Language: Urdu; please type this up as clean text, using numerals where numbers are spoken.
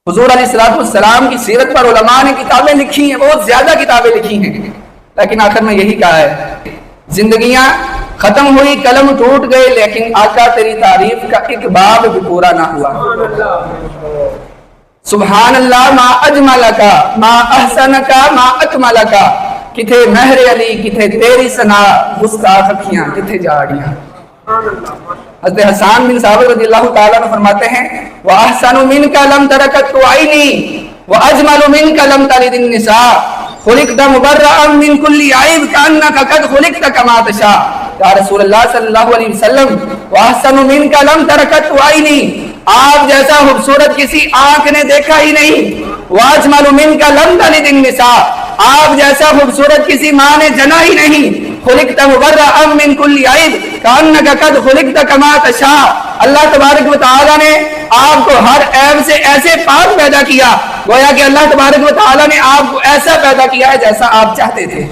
حضور علیہ السلام کی سیرت پر علماء نے کتابیں لکھی ہیں، بہت زیادہ کتابیں لکھی ہیں، لیکن آخر میں یہی کہا ہے زندگیاں ختم ہوئی، قلم ٹوٹ گئے، لیکن آقا تیری تعریف کا ایک باب بھی پورا نہ ہوا۔ سبحان اللہ ما اجملکا ما احسنکا ما اکملکا، کتھے مہر علی کتھے تیری ثنا، گستاخ اکھیاں کتھے جاڑیاں۔ حضرت حسان بن ثابت رضی اللہ تعالیٰ عنہ فرماتے ہیں وَأَحْسَنُ مِنْكَ لَمْ تَرَكَتْ عَيْنِي وَأَجْمَلُ مِنْكَ لَمْ تَلِدِ النِّسَاء خُلِقْتَ مُبَرَّأً مِنْ كُلِّ عَيْبٍ كَأَنَّكَ قَدْ خُلِقْتَ كَمَا تَشَاءُ۔ یا رسول اللہ صلی اللہ علیہ وسلم وَأَحْسَنُ مِنْكَ لَمْ تَرَكَتْ عَيْنِي، آپ جیسا خوبصورت کسی آنکھ نے دیکھا ہی نہیں۔ وَأَجْمَلُ مِنْكَ لَمْ تَلِدِ النِّسَاء، آپ جیسا خوبصورت کسی ماں نے جنا ہی نہیں۔ خلقت مبرأ من کل عیب کأنک قد خلقت کما تشاء، اللہ تبارک و تعالیٰ نے آپ کو ہر عیب سے ایسے پاک پیدا کیا گویا کہ اللہ تبارک و تعالیٰ نے آپ کو ایسا پیدا کیا ہے جیسا آپ چاہتے تھے۔